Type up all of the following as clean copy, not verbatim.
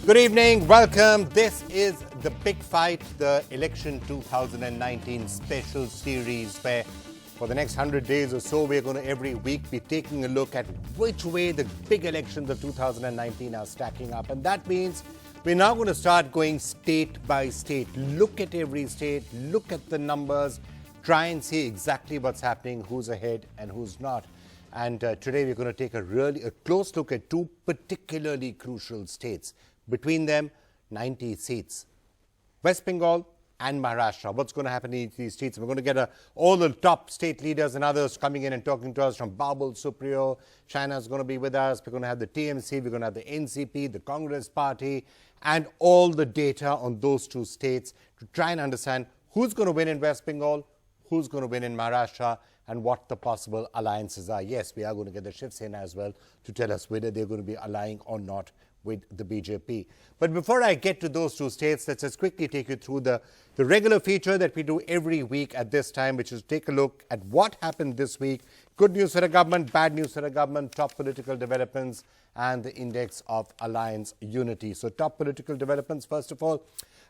Good evening, welcome. This is The Big Fight, the Election 2019 special series where for the next 100 days or so, we're going to every week be taking a look at which way the big elections of 2019 are stacking up. And that means we're now going to start going state by state, look at every state, look at the numbers, try and see exactly what's happening, who's ahead and who's not. And today we're going to take a close look at two particularly crucial states. Between them, 90 seats. West Bengal and Maharashtra. What's going to happen in these states? We're going to get all the top state leaders and others coming in and talking to us from Babul, Supriyo. China's going to be with us. We're going to have the TMC, we're going to have the NCP, the Congress Party, and all the data on those two states to try and understand who's going to win in West Bengal, who's going to win in Maharashtra, and what the possible alliances are. Yes, we are going to get the Shiv Sena as well to tell us whether they're going to be allying or not with the BJP. But before I get to those two states, let's just quickly take you through the regular feature that we do every week at this time, which is take a look at what happened this week. Good news for the government, bad news for the government, top political developments, and the index of alliance unity. So top political developments, first of all,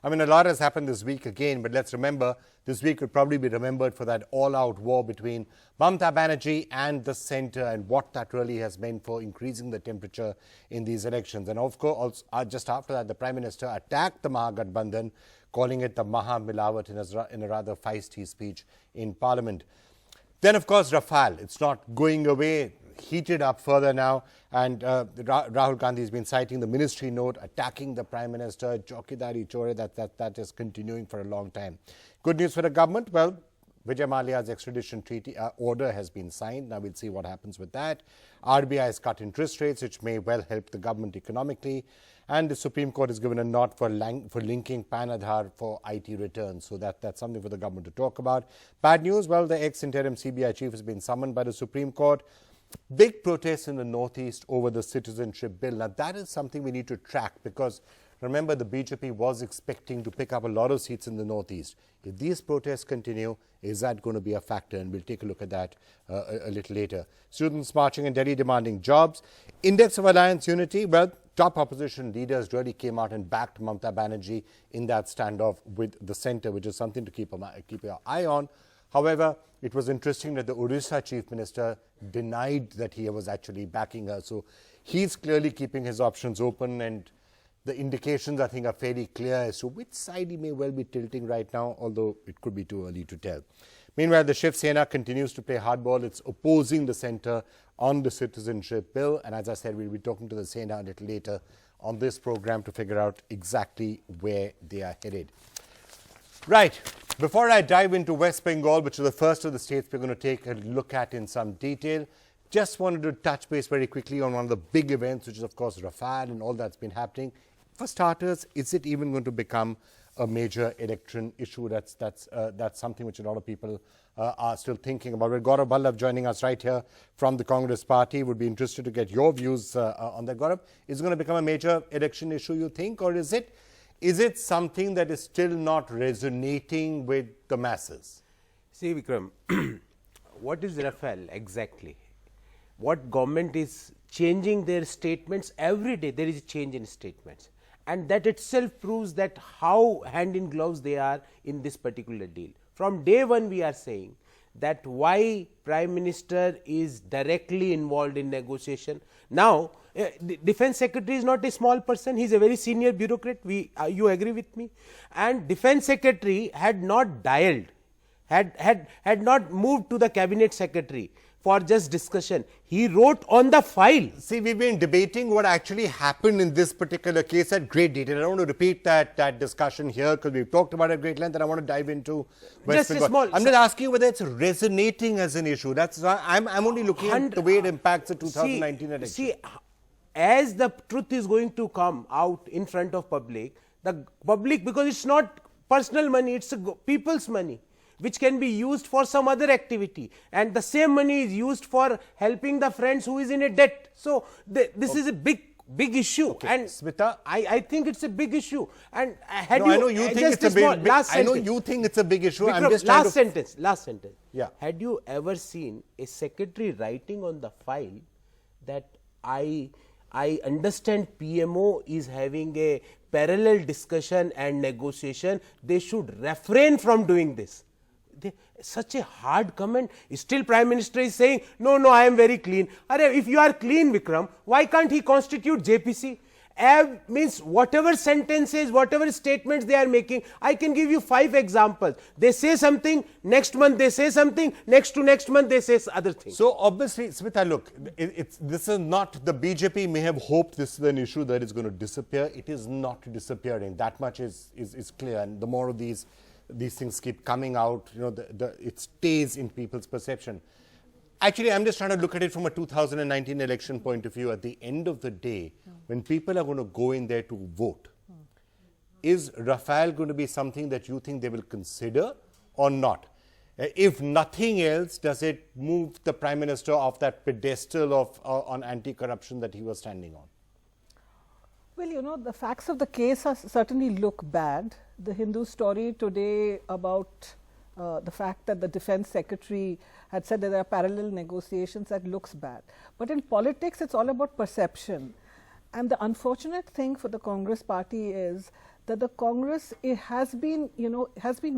I mean, a lot has happened this week again, but let's remember, this week will probably be remembered for that all-out war between Mamata Banerjee and the centre and what that really has meant for increasing the temperature in these elections. And of course, just after that, the Prime Minister attacked the Mahagathbandhan, calling it the Maha Milawat in a rather feisty speech in Parliament. Then, of course, Rafale. It's not going away, heated up further now. And Rahul Gandhi has been citing the ministry note, attacking the Prime Minister, Chowkidari Chore, that is continuing for a long time. Good news for the government. Well, Vijay Mallya's extradition treaty order has been signed. Now we'll see what happens with that. RBI has cut interest rates, which may well help the government economically. And the Supreme Court has given a nod for linking PAN Aadhaar for IT returns. So that's something for the government to talk about. Bad news, well, the ex-interim CBI chief has been summoned by the Supreme Court. Big protests in the Northeast over the citizenship bill. Now, that is something we need to track because, remember, the BJP was expecting to pick up a lot of seats in the Northeast. If these protests continue, is that going to be a factor? And we'll take a look at that a little later. Students marching in Delhi demanding jobs. Index of alliance unity, well, top opposition leaders really came out and backed Mamata Banerjee in that standoff with the centre, which is something to keep your eye on. However, it was interesting that the Odisha Chief Minister denied that he was actually backing her. So he's clearly keeping his options open, and the indications, I think, are fairly clear as to which side he may well be tilting right now, although it could be too early to tell. Meanwhile, the Shiv Sena continues to play hardball. It's opposing the centre on the citizenship bill. And as I said, we'll be talking to the Sena a little later on this program to figure out exactly where they are headed. Right. Before I dive into West Bengal, which is the first of the states we're going to take a look at in some detail, just wanted to touch base very quickly on one of the big events, which is, of course, Rafale and all that's been happening. For starters, is it even going to become a major election issue? That's something which a lot of people are still thinking about. With Gaurav Ballabh joining us right here from the Congress Party, would be interested to get your views on that. Gaurav, is it going to become a major election issue, you think, or is it something that is still not resonating with the masses? See, Vikram, what is Rafale exactly? What government is changing their statements every day? There is a change in statements, and that itself proves that how hand in gloves they are in this particular deal. From day one, we are saying that why Prime Minister is directly involved in negotiation. Now, Defense Secretary is not a small person. He is a very senior bureaucrat. You agree with me? And Defense Secretary had not dialed, had not moved to the Cabinet Secretary for just discussion. He wrote on the file. See, we've been debating what actually happened in this particular case at great detail. I don't want to repeat that discussion here because we've talked about it at great length, and I want to dive into West Bengal. I'm just asking you whether it's resonating as an issue. That's I'm only looking at the way it impacts the 2019 election. See, as the truth is going to come out in front of public, because it's not personal money, it's people's money, which can be used for some other activity, and the same money is used for helping the friends who is in a debt. So this is a big issue, and Smita, I think it's a big issue. And I know you think it's a big. I know you think it's a big issue. Vikram, I'm just last sentence. Yeah. Had you ever seen a secretary writing on the file that I I understand PMO is having a parallel discussion and negotiation. They should refrain from doing this. Such a hard comment. Still Prime Minister is saying, no, I am very clean. If you are clean, Vikram, why can't he constitute JPC? Means whatever sentences, whatever statements they are making, I can give you 5 examples. They say something, next month they say something, next to next month they say other things. So obviously, Smita, look, this is not, the BJP may have hoped this is an issue that is going to disappear. It is not disappearing. That much is clear. And the more of these things keep coming out, it stays in people's perception. Actually, I'm just trying to look at it from a 2019 election point of view. At the end of the day, when people are going to go in there to vote, is Rafale going to be something that you think they will consider or not? If nothing else, does it move the Prime Minister off that pedestal of on anti-corruption that he was standing on? Well, the facts of the case certainly look bad. The Hindu story today about the fact that the Defence Secretary had said that there are parallel negotiations, that looks bad. But in politics, it's all about perception. And the unfortunate thing for the Congress party is that the Congress has been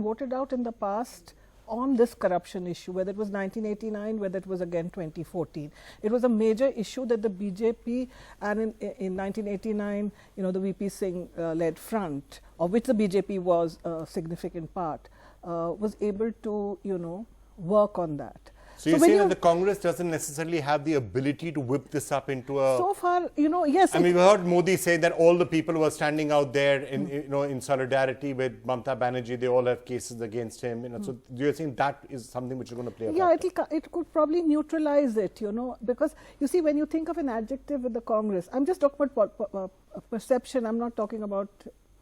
voted out in the past on this corruption issue, whether it was 1989, whether it was again 2014. It was a major issue that the BJP, and in 1989, the VP Singh led front, of which the BJP was a significant part, was able to, work on that. So you're saying that the Congress doesn't necessarily have the ability to whip this up into a... So far, yes. I mean, we heard Modi say that all the people who are standing out there in solidarity with Mamata Banerjee, they all have cases against him. So you're saying that is something which is going to play a factor? Yeah, it could probably neutralize it, because you see, when you think of an adjective with the Congress, I'm just talking about perception. I'm not talking about,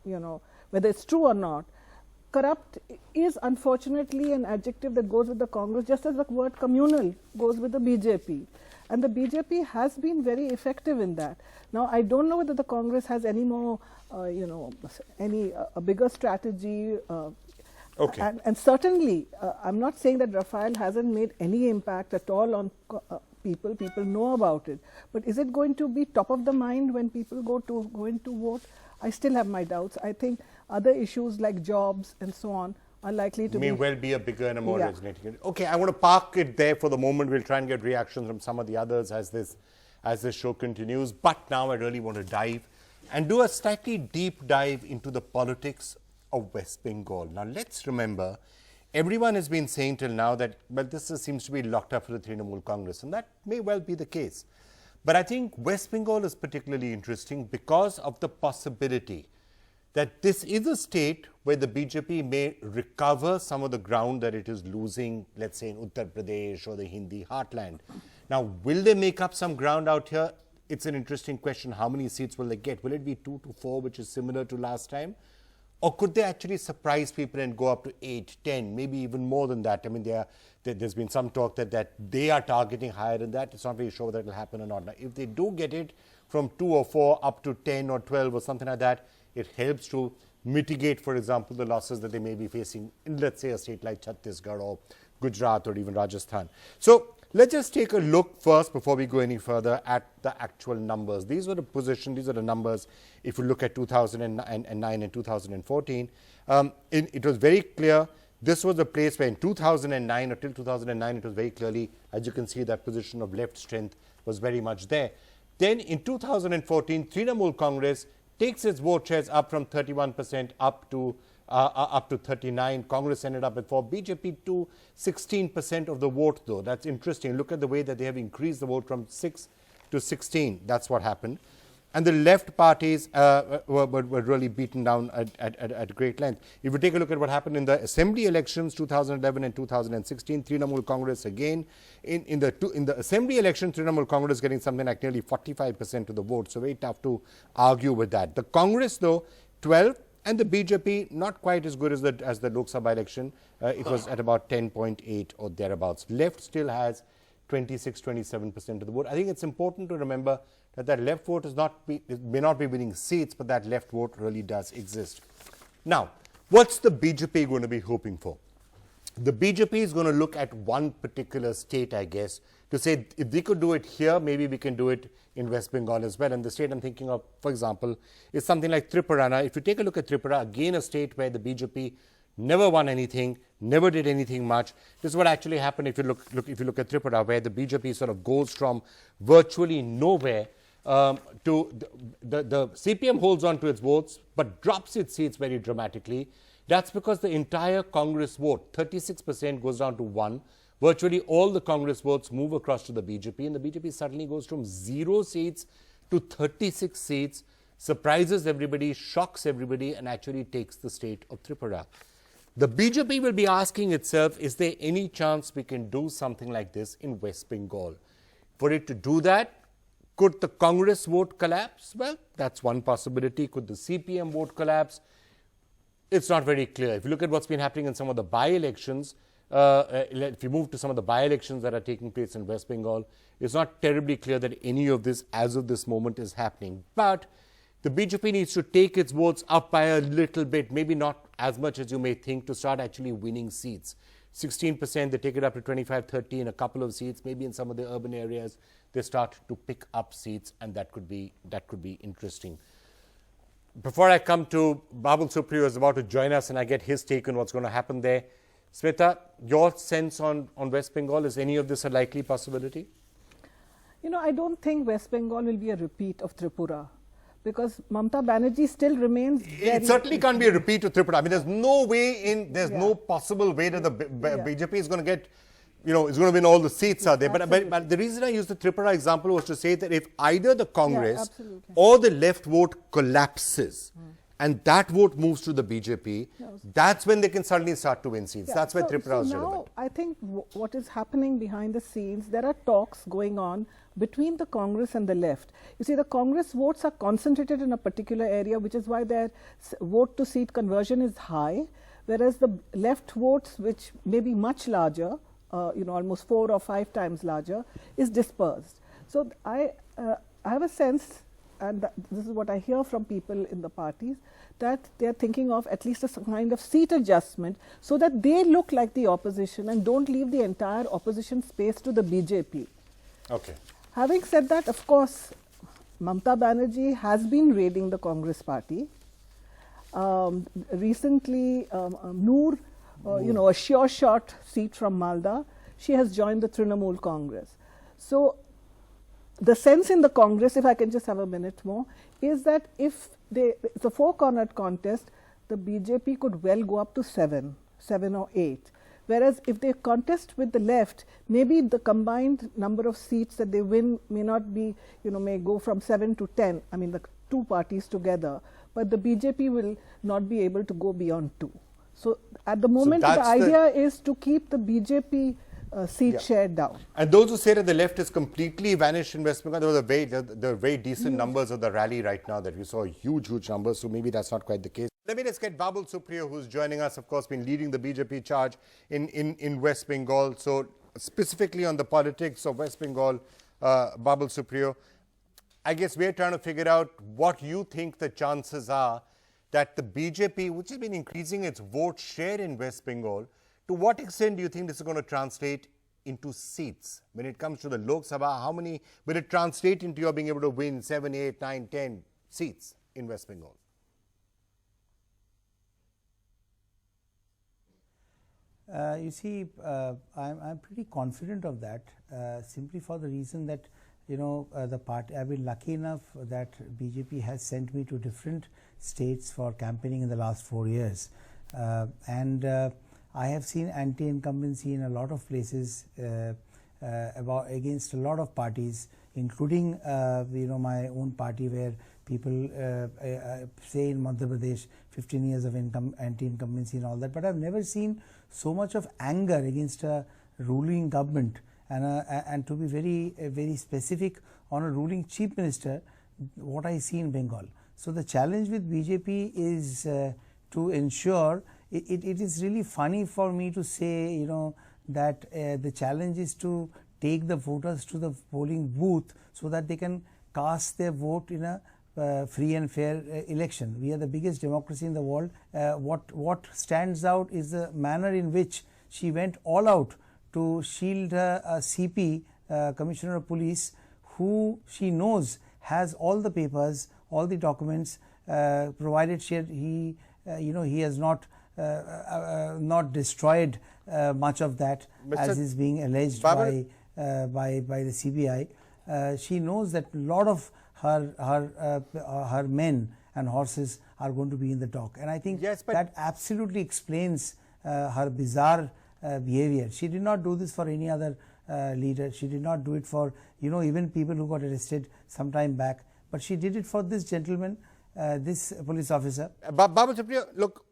whether it's true or not. Corrupt is unfortunately an adjective that goes with the Congress, just as the word communal goes with the BJP. And the BJP has been very effective in that. Now, I don't know whether the Congress has any more, a bigger strategy. Okay. And certainly, I'm not saying that Rafale hasn't made any impact at all on people. People know about it. But is it going to be top of the mind when people go in to vote? I still have my doubts. I think other issues like jobs and so on are likely to may well be a bigger and a more resonating. Okay, I want to park it there for the moment. We'll try and get reactions from some of the others as this show continues. But now I really want to dive and do a slightly deep dive into the politics of West Bengal. Now let's remember, everyone has been saying till now that, well, this seems to be locked up for the Trinamool Congress, and that may well be the case. But I think West Bengal is particularly interesting because of the possibility that this is a state where the BJP may recover some of the ground that it is losing, let's say in Uttar Pradesh or the Hindi heartland. Now, will they make up some ground out here? It's an interesting question. How many seats will they get? Will it be 2 to 4, which is similar to last time? Or could they actually surprise people and go up to 8, 10, maybe even more than that? I mean, there's been some talk that they are targeting higher than that. It's not very sure that will happen or not. Now, if they do get it from 2 or 4 up to 10 or 12 or something like that, it helps to mitigate, for example, the losses that they may be facing in, let's say, a state like Chhattisgarh or Gujarat or even Rajasthan. So let's just take a look first before we go any further at the actual numbers. These were the position, these are the numbers. If you look at 2009 and 2014, it was very clear. This was a place where in 2009 or till 2009, it was very clearly, as you can see, that position of left strength was very much there. Then in 2014, Trinamool Congress takes its vote shares up from 31% up to 39. Congress ended up at 4. BJP to 16% of the vote, though. That's interesting. Look at the way that they have increased the vote from 6 to 16. That's what happened. And the left parties were really beaten down at great length. If you take a look at what happened in the assembly elections 2011 and 2016, Trinamool Congress again. In the assembly election, Trinamool Congress getting something like nearly 45% of the vote. So very tough to argue with that. The Congress, though, 12. And the BJP, not quite as good as the Lok Sabha election. It was at about 10.8 or thereabouts. Left still has 26, 27% of the vote. I think it's important to remember that left vote may not be winning seats, but that left vote really does exist. Now, what's the BJP going to be hoping for? The BJP is going to look at one particular state, I guess, to say if we could do it here, maybe we can do it in West Bengal as well. And the state I'm thinking of, for example, is something like Tripura. Now, if you take a look at Tripura, again a state where the BJP never won anything, never did anything much. This is what actually happened if you look at Tripura, where the BJP sort of goes from virtually nowhere to the CPM holds on to its votes but drops its seats very dramatically. That's because the entire Congress vote, 36%, goes down to 1. Virtually all the Congress votes move across to the BJP, and the BJP suddenly goes from 0 seats to 36 seats, surprises everybody, shocks everybody, and actually takes the state of Tripura. The BJP will be asking itself, is there any chance we can do something like this in West Bengal? For it to do that, could the Congress vote collapse? Well, that's one possibility. Could the CPM vote collapse? It's not very clear. If you look at what's been happening in some of the by-elections, if you move to some of the by-elections that are taking place in West Bengal, it's not terribly clear that any of this, as of this moment, is happening. But the BJP needs to take its votes up by a little bit, maybe not as much as you may think, to start actually winning seats. 16%, they take it up to 25, 30 in a couple of seats. Maybe in some of the urban areas, they start to pick up seats, and that could be interesting. Before I come to Babul, Supriyo is about to join us, and I get his take on what's going to happen there. Sweta, your sense on West Bengal, is any of this a likely possibility? You know, I don't think West Bengal will be a repeat of Tripura, because Mamata Banerjee still remains It certainly can't be a repeat of Tripura. I mean, there's no way there's no possible way that the BJP is going to get, is going to win all the seats out there. But the reason I used the Tripura example was to say that if either the Congress or the left vote collapses, and that vote moves to the BJP, that's when they can suddenly start to win seats. That's why Tripura is relevant. Now, I think what is happening behind the scenes, there are talks going on between the Congress and the left. You see, the Congress votes are concentrated in a particular area, which is why their vote to seat conversion is high, whereas the left votes, which may be much larger, almost 4 or 5 times larger, is dispersed. So I have a sense, and this is what I hear from people in the parties, that they are thinking of at least a kind of seat adjustment so that they look like the opposition and don't leave the entire opposition space to the BJP. Okay. Having said that, of course, Mamata Banerjee has been raiding the Congress party. Recently, Noor, a sure shot seat from Malda, she has joined the Trinamool Congress. So the sense in the Congress, if I can just have a minute more, is that if it's a 4-cornered contest, the BJP could well go up to 7 or 8. Whereas if they contest with the left, maybe the combined number of seats that they win may not be, may go from 7 to 10, I mean the two parties together, but the BJP will not be able to go beyond 2. So at the moment, the idea is to keep the BJP seat share down. And those who say that the left has completely vanished in West Bengal, there were very decent numbers of the rally right now that we saw, huge numbers, so maybe that's not quite the case. Let me just get Babul Supriyo, who's joining us, of course, been leading the BJP charge in West Bengal. So specifically on the politics of West Bengal, Babul Supriyo, I guess we're trying to figure out what you think the chances are that the BJP, which has been increasing its vote share in West Bengal, to what extent do you think this is going to translate into seats? When it comes to the Lok Sabha, how many will it translate into your being able to win 7, 8, 9, 10 seats in West Bengal? You see, I'm pretty confident of that, simply for the reason that, the party, I've been lucky enough that BJP has sent me to different states for campaigning in the last 4 years. I have seen anti-incumbency in a lot of places against a lot of parties, including my own party, where people say in Madhya Pradesh 15 years of anti-incumbency and all that. But I've never seen so much of anger against a ruling government, and to be very specific, on a ruling chief minister, what I see in Bengal. So the challenge with BJP is to ensure. It is really funny for me to say, that the challenge is to take the voters to the polling booth so that they can cast their vote in a free and fair election. We are the biggest democracy in the world. What stands out is the manner in which she went all out to shield a CP Commissioner of Police, who she knows has all the papers, all the documents, provided he has not destroyed much of that, as is being alleged by the CBI. She knows that a lot of her men and horses are going to be in the dock, and I think that absolutely explains her bizarre behavior. She did not do this for any other leader. She did not do it for even people who got arrested some time back, but she did it for this gentleman, this police officer. Babul, Supriyo, look,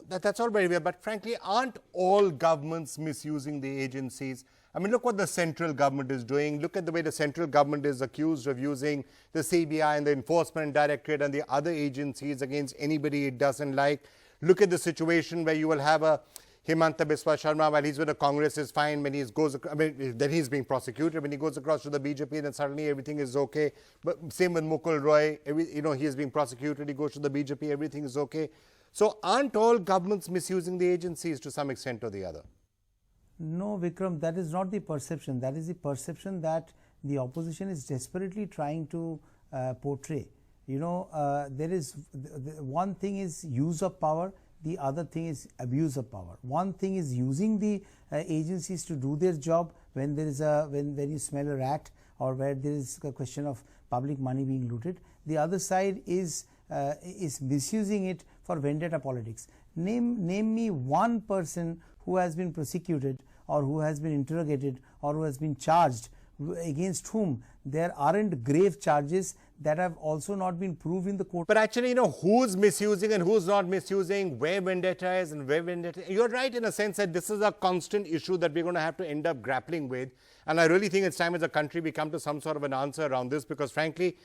that's all very well, but frankly, aren't all governments misusing the agencies? I mean, look what the central government is doing. Look at the way the central government is accused of using the CBI and the Enforcement Directorate and the other agencies against anybody it doesn't like. Look at the situation where you will have a Mamata Banerjee, while he's with the Congress, is fine. When then he's being prosecuted. When he goes across to the BJP, then suddenly everything is okay. But same with Mukul Roy. He is being prosecuted. He goes to the BJP. Everything is okay. So aren't all governments misusing the agencies to some extent or the other? No, Vikram, that is not the perception. That is the perception that the opposition is desperately trying to portray. There is one thing is use of power. The other thing is abuse of power. One thing is using the agencies to do their job when there is when you smell a rat or where there is a question of public money being looted. The other side is misusing it for vendetta politics. Name me one person who has been prosecuted or who has been interrogated or who has been charged against whom there aren't grave charges that have also not been proved in the court. But actually, who's misusing and who's not misusing, where vendetta is and where vendetta. You're right in a sense that this is a constant issue that we're going to have to end up grappling with. And I really think it's time as a country we come to some sort of an answer around this, because frankly,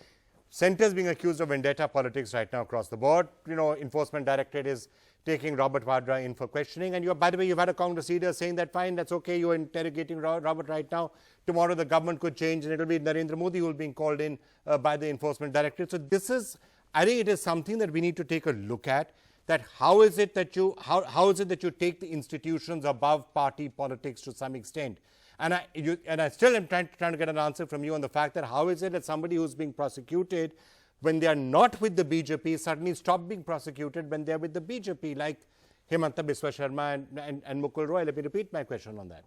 Centre is being accused of vendetta politics right now across the board. Enforcement Directorate is taking Robert Vadra in for questioning. And by the way, you've had a Congress leader saying that, fine, that's okay, you're interrogating Robert right now. Tomorrow the government could change and it'll be Narendra Modi who will be called in by the Enforcement Directorate. So I think it is something that we need to take a look at, that how is it that you take the institutions above party politics to some extent. And I still am trying to get an answer from you on the fact that how is it that somebody who's being prosecuted when they are not with the BJP suddenly stop being prosecuted when they are with the BJP, like Mamata Banerjee and Mukul Roy. Let me repeat my question on that.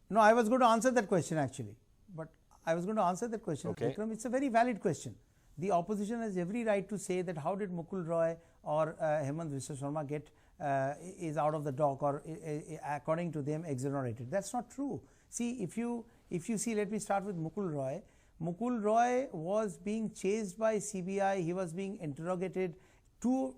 No, I was going to answer that question actually. But I was going to answer that question, okay. Vikram. It's a very valid question. The opposition has every right to say that how did Mukul Roy or Hemant Biswa Sharma is out of the dock or according to them exonerated. That's not true. See, if you see, let me start with Mukul Roy. Mukul Roy was being chased by CBI. He was being interrogated so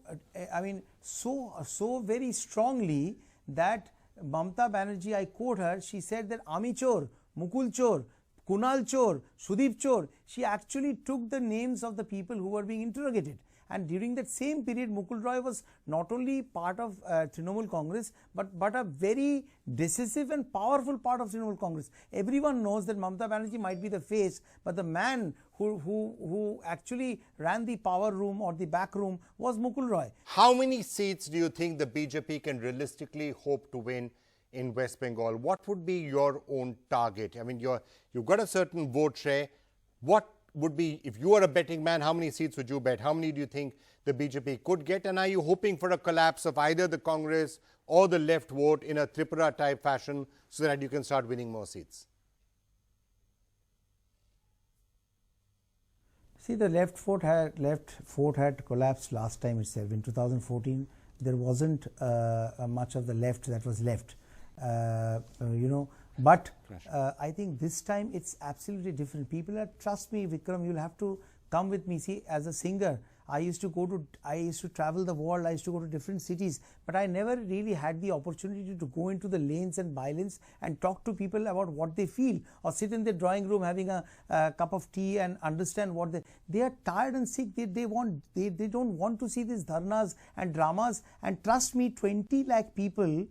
very strongly that Mamata Banerjee, I quote her, she said that Ami Chor, Mukul Chor, Kunal Chor, Sudeep Chor. She actually took the names of the people who were being interrogated. And during that same period, Mukul Roy was not only part of Trinamool Congress, but a very decisive and powerful part of Trinamool Congress. Everyone knows that Mamata Banerjee might be the face, but the man who actually ran the power room or the back room was Mukul Roy. How many seats do you think the BJP can realistically hope to win in West Bengal? What would be your own target? I mean, you've got a certain vote share. What would be, if you are a betting man, how many seats would you bet? How many do you think the BJP could get? And are you hoping for a collapse of either the Congress or the left vote in a Tripura type fashion so that you can start winning more seats? See, the left fort had collapsed last time itself. In 2014, there wasn't much of the left that was left, But I think this time it's absolutely different. People trust me, Vikram, you'll have to come with me. See, as a singer, I used to travel the world. I used to go to different cities, but I never really had the opportunity to go into the lanes and bylanes and talk to people about what they feel, or sit in their drawing room having a cup of tea and understand what they are tired and sick. They don't want to see these dharnas and dramas. And trust me, 20 lakh people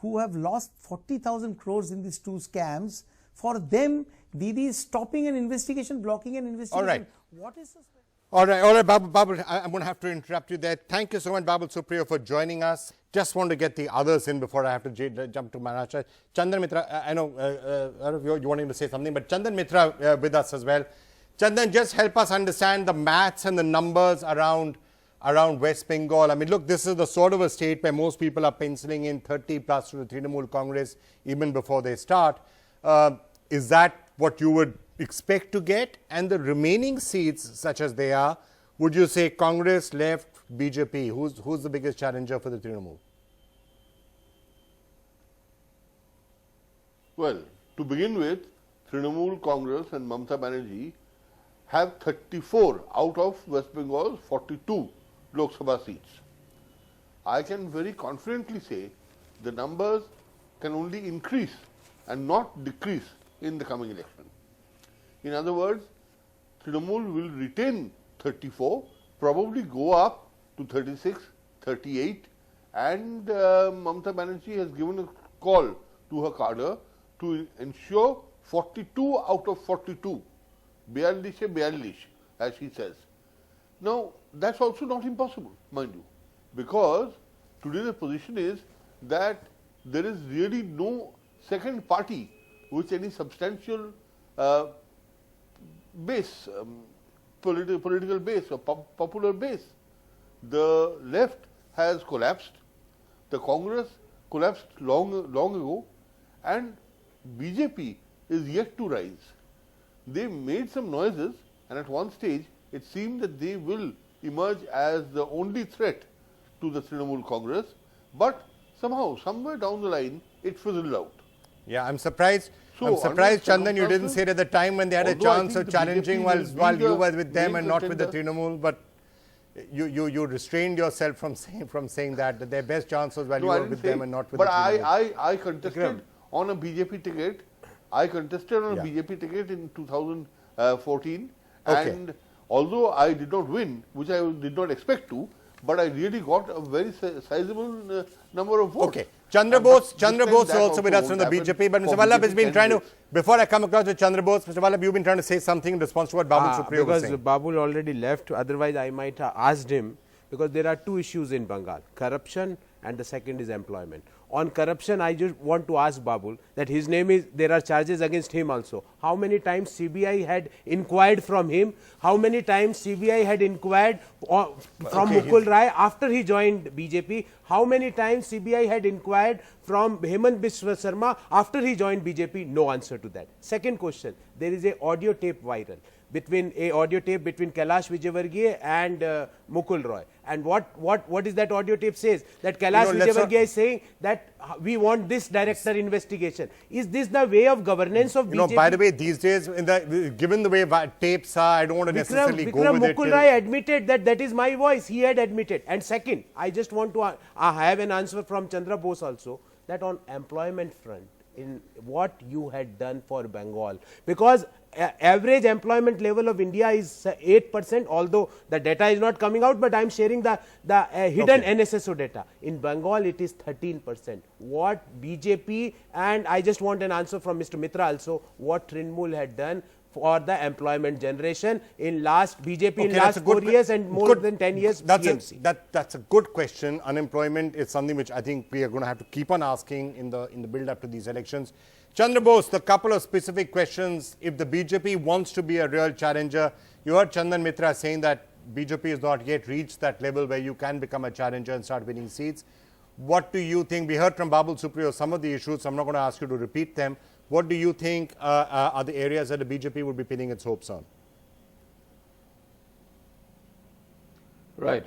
who have lost 40,000 crores in these two scams, for them, Didi is stopping an investigation, blocking an investigation. All right. What is this? All right, Babul, I'm going to have to interrupt you there. Thank you so much, Babul Supriyo, for joining us. Just want to get the others in before I have to jump to Maharashtra. Chandan Mitra, I know you wanting to say something, but Chandan Mitra with us as well. Chandan, just help us understand the maths and the numbers around West Bengal. I mean, look, this is the sort of a state where most people are penciling in 30 plus to the Trinamool Congress even before they start. Is that what you would expect to get? And the remaining seats, such as they are, would you say Congress, left, BJP? Who's the biggest challenger for the Trinamool? Well, to begin with, Trinamool Congress and Mamata Banerjee have 34 out of West Bengal's 42 Lok Sabha seats. I can very confidently say the numbers can only increase and not decrease in the coming election. In other words, Trinamool will retain 34, probably go up to 36, 38, and Mamata Banerjee has given a call to her cadre to ensure 42 out of 42, 42, as she says. Now, that's also not impossible, mind you, because today the position is that there is really no second party with any substantial base, political base or popular base. The left has collapsed, the Congress collapsed long ago, and BJP is yet to rise. They made some noises, and at one stage it seemed that they will emerge as the only threat to the Trinamool Congress, but somehow, somewhere down the line, it fizzled out. Yeah, I'm surprised. So I'm surprised, Chandan, you didn't say it at the time when they had a chance of challenging while you were with them and not with the Trinamool, but you restrained yourself from saying that their best chance was while you were with them and not with the Trinamool. But I contested on a BJP ticket. I contested on a BJP ticket in 2014, and although I did not win, which I did not expect to, but I really got a very sizable number of votes. Okay. Chandra Bose also with us from the BJP, but Mr. Vallabh has been trying to, before I come across to Chandra Bose, Mr. Vallabh, you've been trying to say something in response to what Babul Supriyo was saying. Because Babul already left, otherwise I might have asked him, because there are two issues in Bengal, corruption and the second is employment. On corruption, I just want to ask Babul that his name is, there are charges against him also. How many times CBI had inquired from him? How many times CBI had inquired from Mukul Rai after he joined BJP? How many times CBI had inquired from Hemant Biswa Sarma after he joined BJP? No answer to that. Second question, there is a audio tape viral between Kailash Vijayvargiya and Mukul Roy. And what is that audio tape says? That Kailash Vijayvargiya is saying that we want this director investigation. Is this the way of governance of BJP? By the way, these days, given the way tapes are, I don't want to necessarily go with it. Mukul Rai admitted that is my voice. He had admitted. And second, I just want to have an answer from Chandra Bose also, that on employment front, in what you had done for Bengal, because average employment level of India is 8%, although the data is not coming out, but I am sharing the hidden NSSO data. In Bengal, it is 13%. What BJP, and I just want an answer from Mr. Mitra also, what Trinamool had done for the employment generation in last BJP in last 4 years and more than 10 years TMC. That's a good question. Unemployment is something which I think we are going to have to keep on asking in the build up to these elections. Chandra Bose, the couple of specific questions. If the BJP wants to be a real challenger, you heard Chandan Mitra saying that BJP has not yet reached that level where you can become a challenger and start winning seats. What do you think? We heard from Babul Supriyo some of the issues, so I'm not going to ask you to repeat them. What do you think are the areas that the BJP would be pinning its hopes on? Right.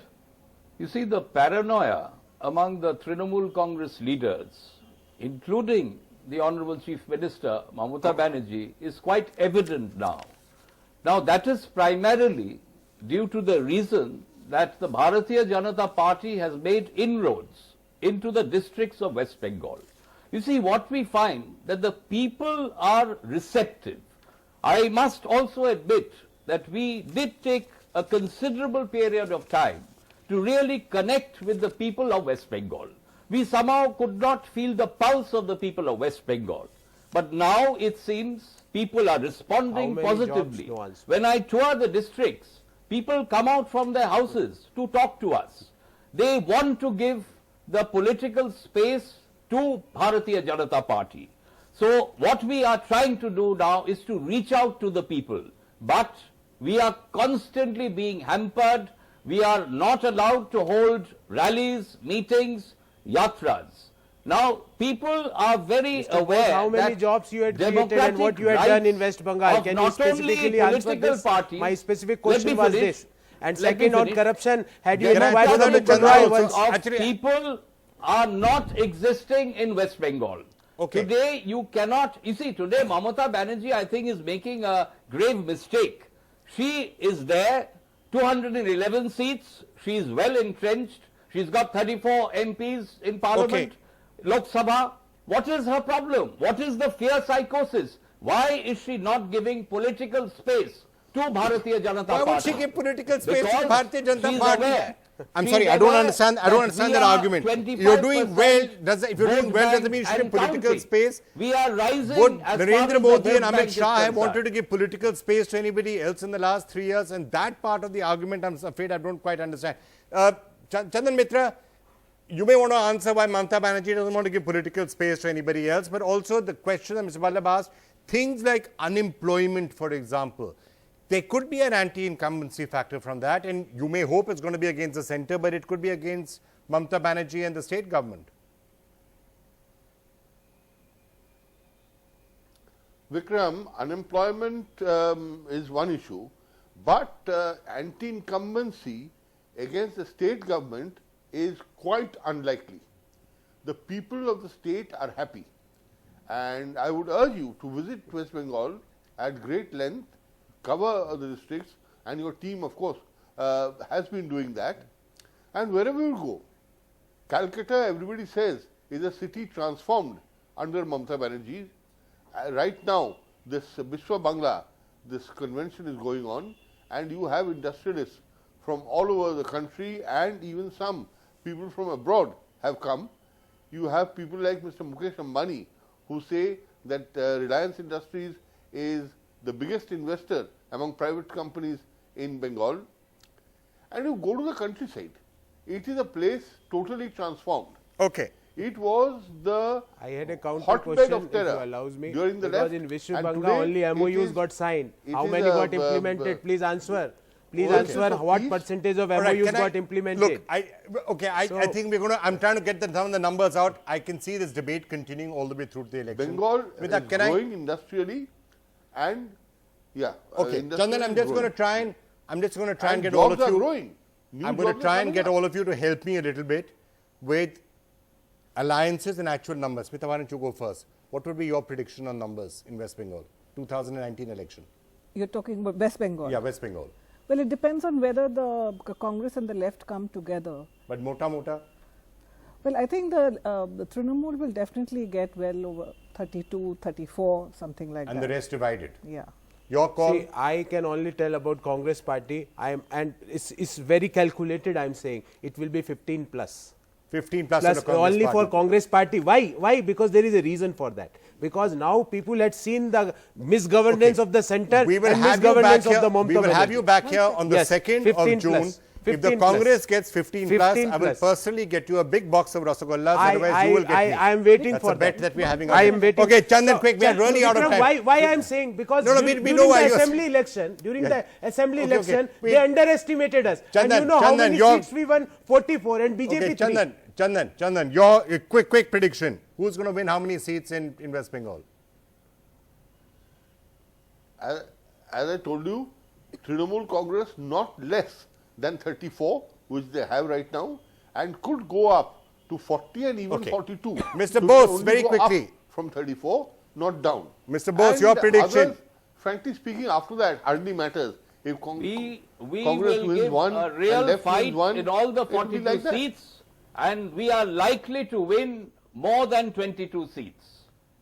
You see, the paranoia among the Trinamool Congress leaders, including the Honorable Chief Minister, Mamata Banerjee, is quite evident now. Now, that is primarily due to the reason that the Bharatiya Janata Party has made inroads into the districts of West Bengal. You see, what we find that the people are receptive. I must also admit that we did take a considerable period of time to really connect with the people of West Bengal. We somehow could not feel the pulse of the people of West Bengal. But now it seems people are responding positively. When I tour the districts, people come out from their houses to talk to us. They want to give the political space to Bharatiya Janata Party. So what we are trying to do now is to reach out to the people, but we are constantly being hampered. We are not allowed to hold rallies, meetings, yatras. Now, people are very Mr. aware Bose, how many that jobs you had created and what you had done in West Bengal? Can you specifically answer this? Parties, my specific question was this. And second, on corruption, had you Can I inquired put on that the to Chandra once? also? of Actually, people are not existing in West Bengal. Okay. Today, you cannot, you see, today Mamata Banerjee, I think, is making a grave mistake. She is there, 211 seats, she is well entrenched, she's got 34 MPs in Parliament, Lok Sabha. What is her problem? What is the fear psychosis? Why is she not giving political space to Bharatiya Janata Party? Why would she give political space Because to Bharatiya Janata she's Party? aware. I'm She's sorry, I don't aware understand. I don't understand we that are argument. 25% You're doing well. If you're doing vote well, doesn't bank mean you should give and political counting. space. We are rising. Would as far Narendra as Modi the and vote Amit bank is Shah have concerned. wanted to give political space to anybody else in the last 3 years? And that part of the argument, I'm afraid I don't quite understand. Chandan Mitra, you may want to answer why Mamata Banerjee doesn't want to give political space to anybody else, but also the question that Mr. Vallabh asked, things like unemployment, for example, there could be an anti-incumbency factor from that, and you may hope it's going to be against the centre, but it could be against Mamata Banerjee and the state government. Vikram, unemployment is one issue, but anti-incumbency against the state government is quite unlikely. The people of the state are happy, and I would urge you to visit West Bengal at great length, cover the districts, and your team, of course, has been doing that. And wherever you go, Calcutta, everybody says, is a city transformed under Mamata Banerjee. Right now, this Bishwa Bangla, this convention is going on, and you have industrialists from all over the country, and even some people from abroad have come. You have people like Mr. Mukesh Ambani, who say that Reliance Industries is the biggest investor among private companies in Bengal. And you go to the countryside, it is a place totally transformed. Okay. It was the I had a counter hotbed question, of if terror you allows me, during the because left, in Vishnu and Banga today only it MOUs is- got signed. it How is many a, got implemented? Please answer. Please Okay. answer what Please. percentage of All right, MOUs can I- got implemented. Look, I think we're going to, I'm trying to get some of the numbers out. I can see this debate continuing all the way through the election. Bengal With is that, can I- growing industrially, and Okay, Chandan, I'm just going to try and and get all jobs of are you. growing. New I'm going to jobs are try and coming get up. all of you to help me a little bit with alliances and actual numbers. Smita, why don't you go first? What would be your prediction on numbers in West Bengal, 2019 election? You're talking about West Bengal? Yeah, West Bengal. Well, it depends on whether the Congress and the left come together. But mota. Well, I think the Trinamool will definitely get well over 32, 34, something like And that. the rest divided. Yeah. Your call? See, I can only tell about Congress party. And it's very calculated. I'm saying it will be 15 plus. 15 plus, Plus on the Congress only party. for Congress party. Why? Because there is a reason for that. Because now people had seen the misgovernance of the centre We will and have you back misgovernance of here. the Mamata We will have Banerjee. you back here on the Yes, 2nd 15 of June. plus. If the 15 plus. Congress gets 15 plus, 15 I will plus. personally get you a big box of rasagollas. Otherwise, you will get me. I am waiting That's for a bet that we are having. I am waiting. Okay, Chandan, So, quick. We are really out of Vikram, time. Why I am saying? Because No, we during know why the you're assembly election, during Yeah. the assembly Okay, election, wait. they underestimated us. And Chandan, you know how Chandan, many your- seats we won? 44 and BJP Okay, 3. Chandan, your quick prediction. Who's going to win how many seats in West Bengal? As I told you, Trinamool Congress not less than 34, which they have right now, and could go up to 40 and even Okay. 42. Mr. So they Bose, only very go up quickly. from 34, not down. Mr. Bose, And your the prediction. others, frankly speaking, after that hardly matters. If We Congress will wins give one a and real left fight wins one, in all the it will be 42 like that. seats, and we are likely to win more than 22 seats.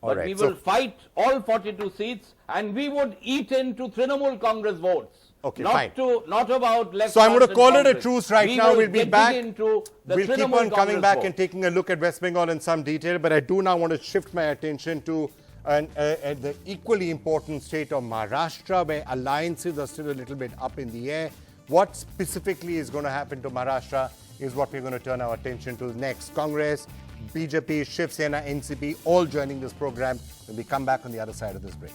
All But right, we so- will fight all 42 seats, and we would eat into Trinamool Congress votes. Okay, not fine. Not about left. So I'm going to and call it a Congress. truce right We now. will We'll be get back. into the We'll keep Trinamool on coming Congress back vote. and taking a look at West Bengal in some detail. But I do now want to shift my attention to the equally important state of Maharashtra, where alliances are still a little bit up in the air. What specifically is going to happen to Maharashtra is what we're going to turn our attention to next. Congress, BJP, Shiv Sena, NCP, all joining this program when we come back on the other side of this break.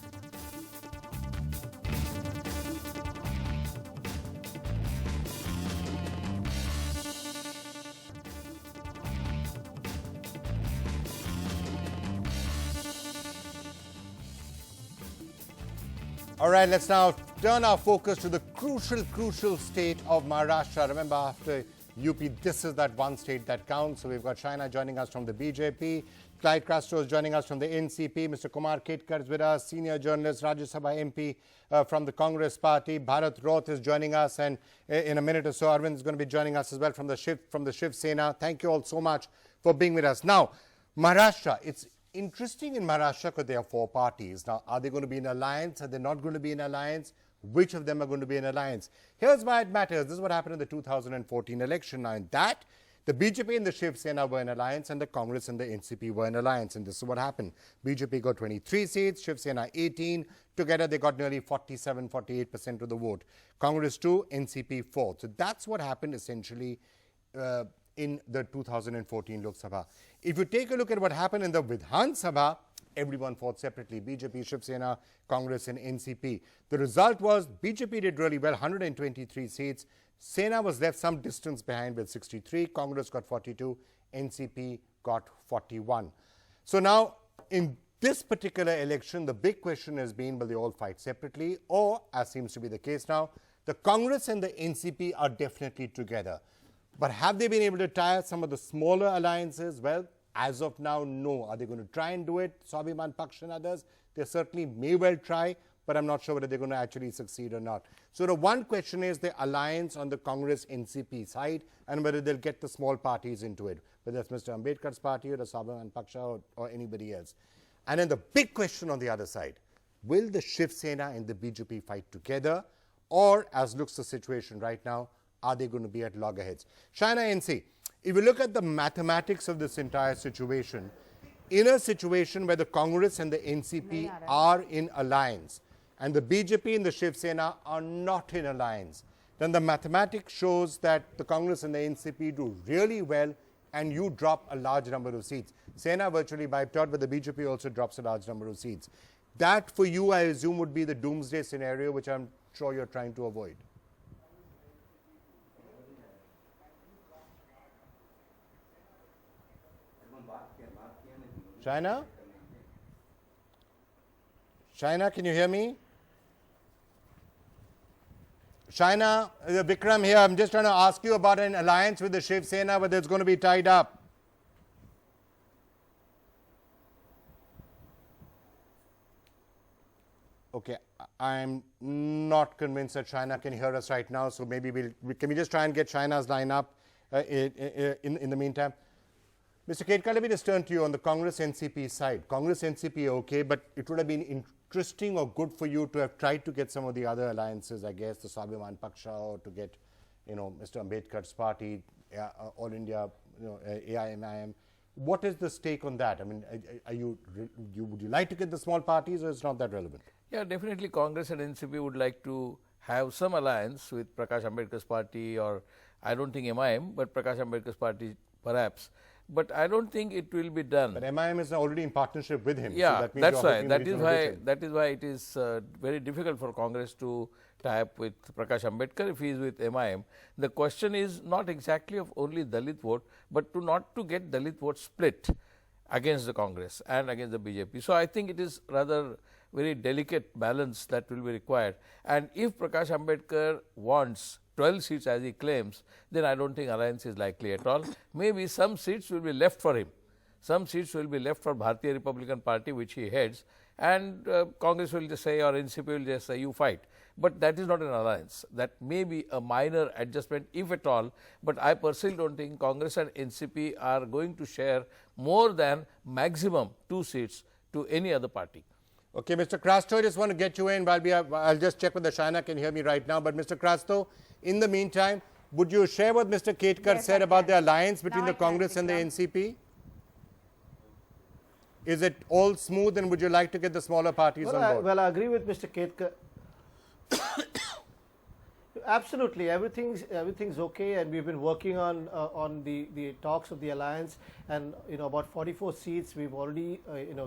All right, let's now turn our focus to the crucial state of Maharashtra. Remember, after UP, this is that one state that counts. So we've got China joining us from the BJP. Clyde Castro is joining us from the NCP. Mr. Kumar Ketkar is with us, senior journalist, Rajya Sabha MP from the Congress party. Bharat Roth is joining us, and in a minute or so, Arvind is going to be joining us as well from the Shiv Sena. Thank you all so much for being with us. Now, Maharashtra, it's interesting in Maharashtra because there are four parties. Now, are they going to be in alliance? Are they not going to be in alliance? Which of them are going to be in alliance? Here's why it matters. This is what happened in the 2014 election. Now, in that, the BJP and the Shiv Sena were in alliance and the Congress and the NCP were in alliance. And this is what happened. BJP got 23 seats, Shiv Sena 18. Together, they got nearly 47, 48% of the vote. Congress 2, NCP 4. So that's what happened essentially in the 2014 Lok Sabha. If you take a look at what happened in the Vidhan Sabha, everyone fought separately, BJP, Shiv Sena, Congress and NCP. The result was BJP did really well, 123 seats. Sena was left some distance behind with 63. Congress got 42. NCP got 41. So now, in this particular election, the big question has been, will they all fight separately? Or, as seems to be the case now, the Congress and the NCP are definitely together. But have they been able to tie some of the smaller alliances? Well, as of now, no. Are they going to try and do it? Swabhiman Paksh and others, they certainly may well try, but I'm not sure whether they're going to actually succeed or not. So the one question is the alliance on the Congress-NCP side and whether they'll get the small parties into it, whether it's Mr. Ambedkar's party or the Swabhiman Paksha or anybody else. And then the big question on the other side, will the Shiv Sena and the BJP fight together, or as looks the situation right now, are they going to be at loggerheads? Shaina NC, if you look at the mathematics of this entire situation, in a situation where the Congress and the NCP are in alliance and the BJP and the Shiv Sena are not in alliance, then the mathematics shows that the Congress and the NCP do really well and you drop a large number of seats. Sena virtually wiped out, but the BJP also drops a large number of seats. That for you, I assume, would be the doomsday scenario, which I'm sure you're trying to avoid. Shaina? Shaina, can you hear me? Shaina, Vikram here. I'm just trying to ask you about an alliance with the Shiv Sena, whether it's going to be tied up. Okay, I'm not convinced that Shaina can hear us right now, so maybe can we just try and get Shaina's line up in the meantime? Mr. Ketkar, let me just turn to you on the Congress-NCP side. Congress-NCP, okay, but it would have been interesting or good for you to have tried to get some of the other alliances, I guess, the Swabhiman Paksha, or to get, Mr. Ambedkar's party, All India, AIMIM. What is the stake on that? I mean, would you like to get the small parties, or it's not that relevant? Yeah, definitely Congress and NCP would like to have some alliance with Prakash Ambedkar's party, or I don't think MIM, but Prakash Ambedkar's party perhaps. But I don't think it will be done. But MIM is already in partnership with him. Yeah, so that means that's why. That is why it is very difficult for Congress to tie up with Prakash Ambedkar if he is with MIM. The question is not exactly of only Dalit vote, but not to get Dalit vote split against the Congress and against the BJP. So I think it is rather very delicate balance that will be required. And if Prakash Ambedkar wants 12 seats as he claims, then I don't think alliance is likely at all. Maybe some seats will be left for him. Some seats will be left for Bharatiya Republican Party, which he heads, and Congress will just say, or NCP will just say, you fight. But that is not an alliance. That may be a minor adjustment, if at all. But I personally don't think Congress and NCP are going to share more than maximum 2 seats to any other party. Okay, Mr. Crasto, I just want to get you in. I'll just check with the Shaina can hear me right now. But Mr. Crasto, in the meantime, would you share what Mr. Ketkar said about the alliance between the Congress and the NCP? Is it all smooth, and would you like to get the smaller parties on board? Well, I agree with Mr. Ketkar. Absolutely, everything's okay, and we've been working on the talks of the alliance, and about 44 seats we've already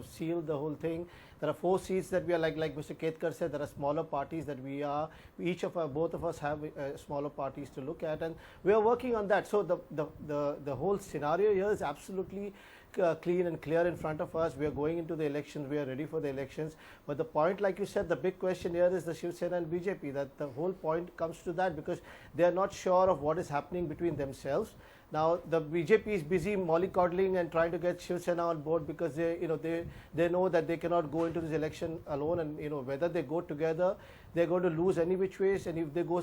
sealed the whole thing. There are 4 seats that we are like Mr. Ketkar said. There are smaller parties that both of us have smaller parties to look at, and we are working on that. So the whole scenario here is absolutely clean and clear in front of us. We are going into the elections, we are ready for the elections. But the point, like you said, the big question here is the Shiv Sena and BJP. That the whole point comes to that, because they are not sure of what is happening between themselves. Now the BJP is busy mollycoddling and trying to get Shiv Sena on board, because they know that they cannot go into this election alone, and whether they go together, they're going to lose any which ways, and if they go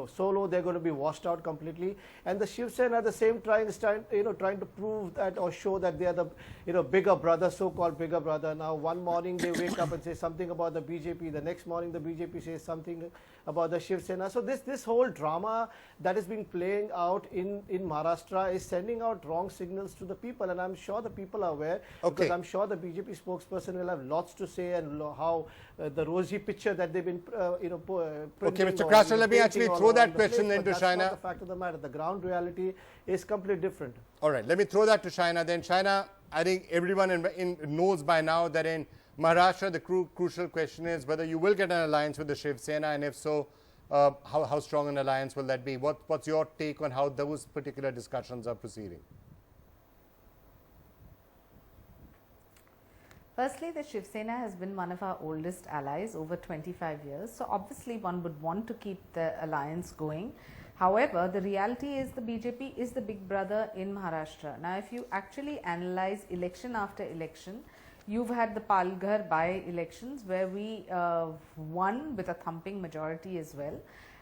solo, they're going to be washed out completely. And the Shiv Sena at the same time is trying to prove that, or show that they are the bigger brother, so-called bigger brother. Now one morning they wake up and say something about the BJP, the next morning the BJP says something about the Shiv Sena. So this whole drama that is being playing out in Maharashtra is sending out wrong signals to the people, and I'm sure the people are aware, because I'm sure the BJP spokesperson will have lots to say, and how the rosy picture that they've been Okay, Mr. Krasner, let me actually throw that question into Shaina. That's not the fact of the matter. The ground reality is completely different. All right, let me throw that to Shaina. Then Shaina, I think everyone knows by now that in Maharashtra, the crucial question is whether you will get an alliance with the Shiv Sena, and if so, how strong an alliance will that be? What's your take on how those particular discussions are proceeding? Firstly, the Shiv Sena has been one of our oldest allies, over 25 years. So obviously one would want to keep the alliance going. However, the reality is the BJP is the big brother in Maharashtra. Now, if you actually analyze election after election, you've had the Palghar by-elections where we won with a thumping majority as well.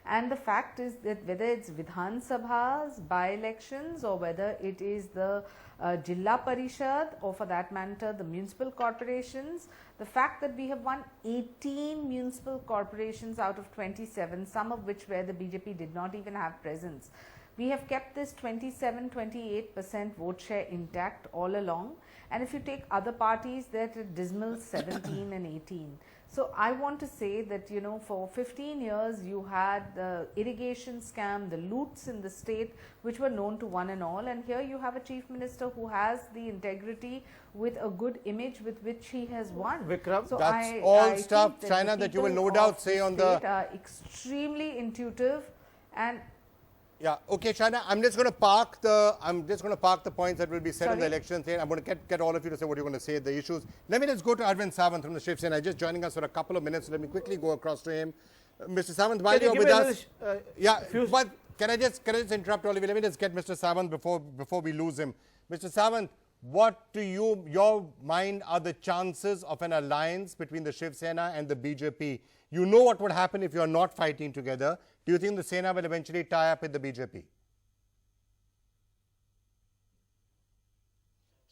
And the fact is that whether it's Vidhan Sabha's by-elections, or whether it is the Jilla Parishad, or for that matter the municipal corporations, the fact that we have won 18 municipal corporations out of 27, some of which where the BJP did not even have presence. We have kept this 27-28% vote share intact all along, and if you take other parties, they're at a dismal 17 and 18. So I want to say that, for 15 years you had the irrigation scam, the loots in the state, which were known to one and all, and here you have a chief minister who has the integrity with a good image with which he has won. Vikram, so that's all stuff, Shaina, that you will no doubt say on the are extremely intuitive. And yeah, okay, Shaina, I'm just going to park the points that will be said in the elections here. I'm going to get all of you to say what you're going to say, the issues. Let me just go to Arvind Sawant from the Shiv Sena, just joining us for a couple of minutes. So let me quickly go across to him. Mr. Sawant, while you're with us, but can I just interrupt all of you? Let me just get Mr. Sawant before we lose him. Mr. Sawant, what to your mind are the chances of an alliance between the Shiv Sena and the BJP? You know what would happen if you're not fighting together. Do you think the Sena will eventually tie up with the BJP?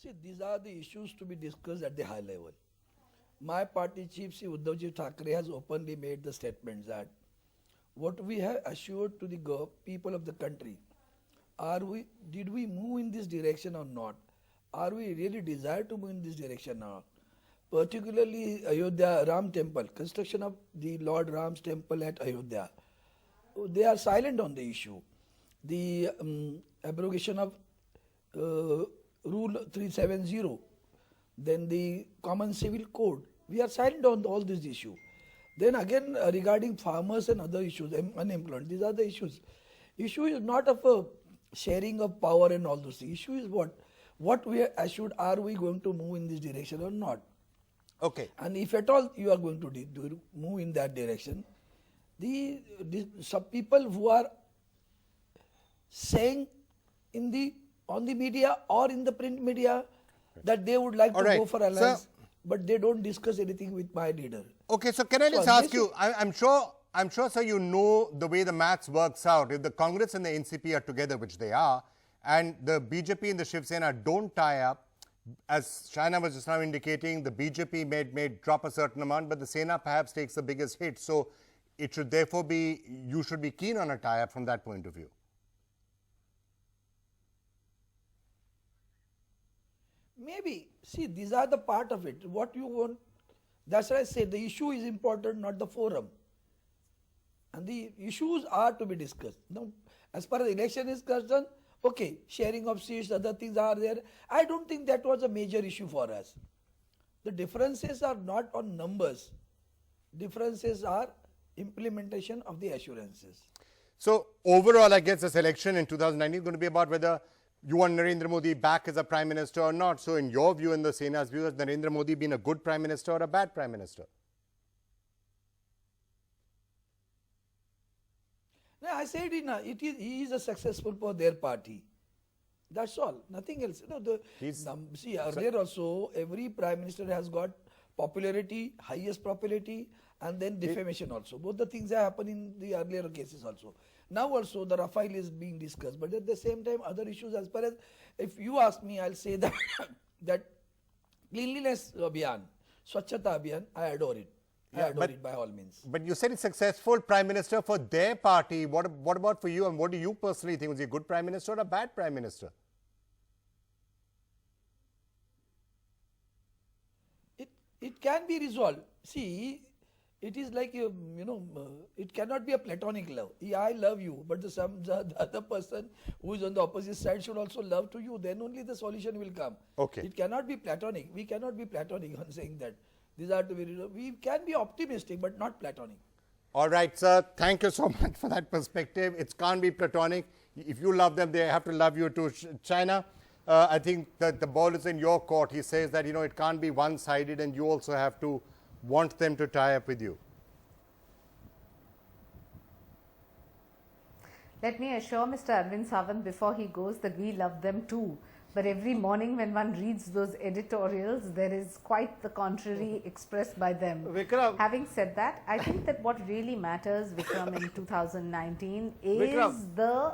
See, these are the issues to be discussed at the high level. My party chief, Sri Uddhavji Thackeray, has openly made the statements that what we have assured to the people of the country, did we move in this direction or not? Are we really desire to move in this direction or not? Particularly Ayodhya Ram Temple, construction of the Lord Ram's temple at Ayodhya. They are silent on the issue. The abrogation of Rule 370, then the Common Civil Code. We are silent on all these issues. Then again, regarding farmers and other issues, unemployment, these are the issues. Issue is not of a sharing of power and all those things. Issue is what we are assured, are we going to move in this direction or not? Okay. And if at all you are going to move in that direction, some people who are saying on the media or in the print media that they would like to go for alliance, but they don't discuss anything with my leader. Okay, so can I just ask you, I'm sure, sir, you know the way the maths works out. If the Congress and the NCP are together, which they are, and the BJP and the Shiv Sena don't tie up, as Shaina was just now indicating, the BJP may drop a certain amount, but the Sena perhaps takes the biggest hit. So it should therefore be, you should be keen on a tie-up from that point of view. Maybe. See, these are the part of it. What you want, that's why I say the issue is important, not the forum. and the issues are to be discussed. Now, as far as election is concerned, okay, sharing of seats, other things are there. I don't think that was a major issue for us. The differences are not on numbers. Differences are implementation of the assurances. So overall, I guess this election in 2019 is going to be about whether you want Narendra Modi back as a prime minister or not. So in your view, in the Sena's view, has Narendra Modi been a good prime minister or a bad prime minister? No, I said he is a successful for their party. That's all, nothing else. See, earlier also, every prime minister has got popularity, highest popularity, and then defamation also. Both the things have happened in the earlier cases also. Now also the Rafale is being discussed, but at the same time other issues, as far as, if you ask me, I'll say that that cleanliness abhiyan, Swachhata abhiyan, I adore it. I adore it by all means. But you said he's successful prime minister for their party. What about for you, and what do you personally think? Was he a good prime minister or a bad prime minister? It can be resolved. See, it is like, it cannot be a platonic love. Yeah, I love you, but the other person who is on the opposite side should also love to you. Then only the solution will come. Okay. It cannot be platonic. We cannot be platonic on saying that. These are to be resolved. We can be optimistic, but not platonic. All right, sir. Thank you so much for that perspective. It can't be platonic. If you love them, they have to love you too. China, I think that the ball is in your court. He says that, it can't be one-sided, and you also have to want them to tie up with you. Let me assure Mr. Arvind Sawant before he goes that we love them too. But every morning when one reads those editorials, there is quite the contrary expressed by them. Vikram. Having said that, I think that what really matters, Vikram, in 2019 is Vikram. the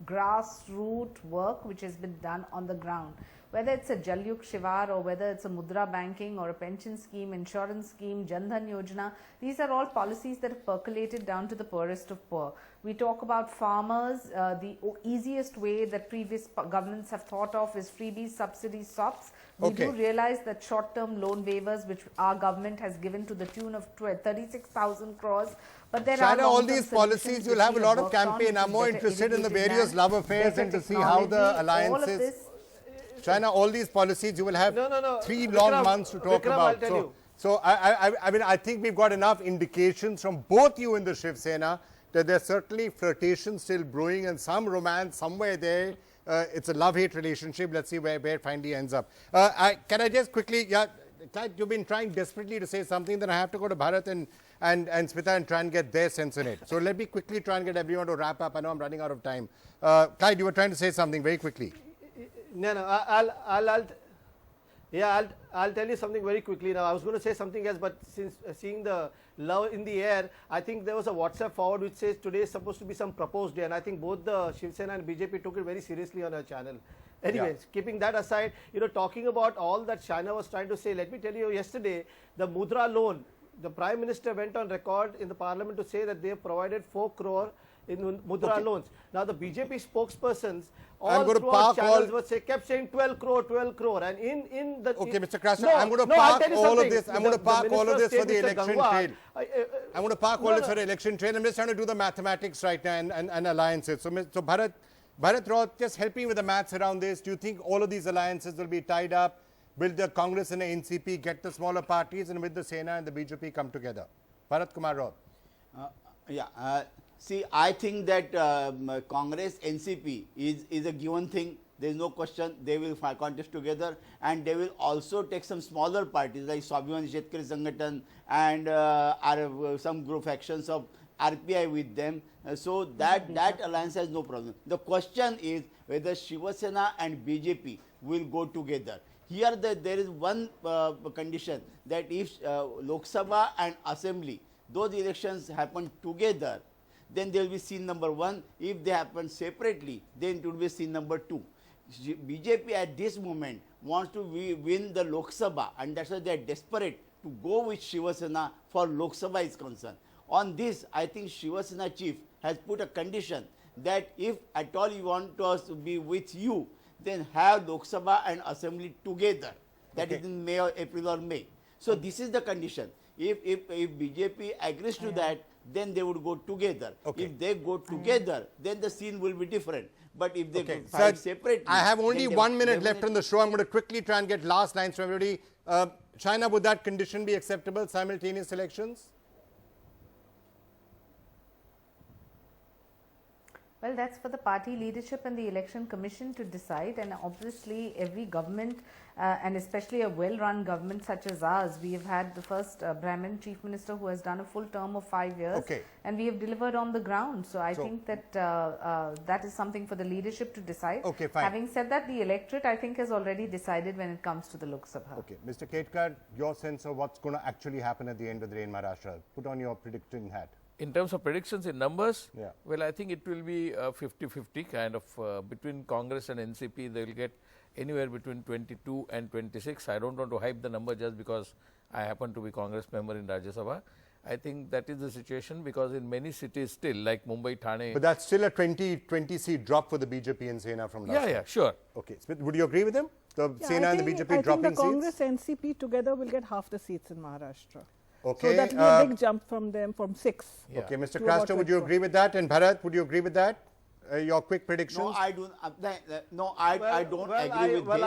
grassroots work which has been done on the ground. Whether it's a Jalyuk Shivar or whether it's a Mudra banking or a pension scheme, insurance scheme, Jan Dhan Yojana, these are all policies that have percolated down to the poorest of poor. We talk about farmers, the easiest way that previous governments have thought of is freebies, subsidies, SOPs. We do realize that short-term loan waivers which our government has given to the tune of 36,000 crores. But there China, are all these policies, you'll have a lot of campaign. I'm more interested in the various love affairs and to see how the alliances. China, all these policies, you will have 3 long months to talk about. So I mean, I think we've got enough indications from both you and the Shiv Sena that there's certainly flirtation still brewing and some romance somewhere there. It's a love-hate relationship. Let's see where it finally ends up. Can I just quickly, you've been trying desperately to say something, then I have to go to Bharat and Smita and try and get their sense in it. So let me quickly try and get everyone to wrap up. I know I'm running out of time. Clyde, you were trying to say something very quickly. No, I'll tell you something very quickly now. I was going to say something else, but since seeing the love in the air, I think there was a WhatsApp forward which says today is supposed to be some proposed day, and I think both the Shiv Sena and BJP took it very seriously on our channel. Anyways, keeping that aside, talking about all that China was trying to say, let me tell you, yesterday, the Mudra loan, the Prime Minister went on record in the Parliament to say that they have provided 4 crore in Mudra loans. Now, the BJP spokespersons all throughout channels kept saying 12 crore. And in the... Okay, Mr. Krasner, I'm going to park all of this. I'm going to park all of this for the election trail. I'm going to park all this for the election trail. I'm just trying to do the mathematics right now and alliances. So Bharat Roth, just help me with the maths around this. Do you think all of these alliances will be tied up? Will the Congress and the NCP get the smaller parties, and with the Sena and the BJP come together? Bharat Kumar Roth. See, I think that Congress, NCP is a given thing. There is no question they will contest together, and they will also take some smaller parties like Swabhiman Shetkari Sangathan and some group factions of RPI with them. So that alliance has no problem. The question is whether Shiv Sena and BJP will go together. Here there is one condition, that if Lok Sabha and Assembly, those elections happen together, then there will be scene number 1. If they happen separately, then it will be scene number 2. BJP at this moment wants to win the Lok Sabha, and that's why they are desperate to go with Shiv Sena for Lok Sabha is concerned. On this, I think Shiv Sena chief has put a condition that if at all you want us to be with you, then have Lok Sabha and Assembly together. That is in April or May. So this is the condition. If BJP agrees to that, then they would go together. Okay. If they go together, then the scene will be different. But if they Okay, fight sir, separately, I have only then they 1 minute will left on the show. I'm going to quickly try and get last lines from everybody. China, would that condition be acceptable, simultaneous elections? Well, that's for the party leadership and the election commission to decide, and obviously every government and especially a well-run government such as ours, we have had the first Brahmin chief minister who has done a full term of 5 years, Okay. and we have delivered on the ground. So I think that that is something for the leadership to decide. Okay, fine. Having said that, the electorate I think has already decided when it comes to the Lok Sabha. Okay, Mr. Ketkar, your sense of what's going to actually happen at the end of the day in Maharashtra? Put on your predicting hat. In terms of predictions in numbers, Yeah. well, I think it will be 50-50 kind of between Congress and NCP. They will get anywhere between 22 and 26. I don't want to hype the number just because I happen to be Congress member in Rajya Sabha. I think that is the situation because in many cities still like Mumbai, Thane. But that's still a 20 seat drop for the BJP and Sena from last year. Yeah, sure. Okay, Smith, would you agree with him? The Yeah, Sena I and the think- BJP I dropping think the Congress seats? NCP together will get half the seats in Maharashtra. Okay. So that will be a big jump from them from 6. Yeah. Okay, Mr. To about Craster, would you 24. agree with that? And Bharat, would you agree with that? Your quick predictions? No, I don't. I don't well, agree with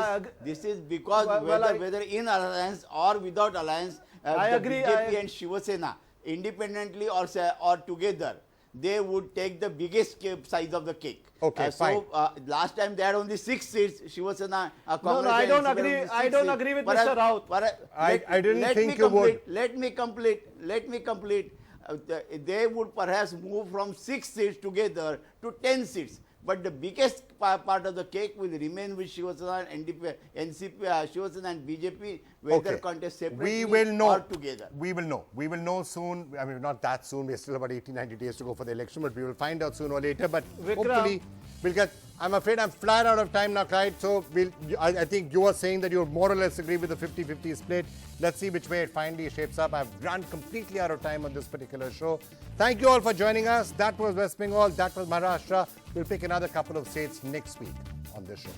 this. This is because whether in alliance or without alliance, I the agree, BJP and Shiv Sena independently or together, they would take the biggest size of the cake. Okay, fine. So last time they had only 6 seats. Shiv Sena, Congress. I and don't NCP agree. had only I 6 don't seats. agree with Perhaps- Mr. Raut. perhaps- I didn't let think me you would. complete. Let me complete. They would perhaps move from 6 seats together to 10 seats. But the biggest part of the cake will remain with Shiv Sena and NCP, Shiv Sena and BJP, whether Okay. contest separately We will know. or together. We will know. We will know soon. I mean, not that soon. We are still about 80-90 days to go for the election, but we will find out sooner or later. But hopefully, we'll get. I'm afraid I'm flat out of time now, Clyde. So I think you are saying that you more or less agree with the 50-50 split. Let's see which way it finally shapes up. I've run completely out of time on this particular show. Thank you all for joining us. That was West Bengal. That was Maharashtra. We'll pick another couple of states next week on this show.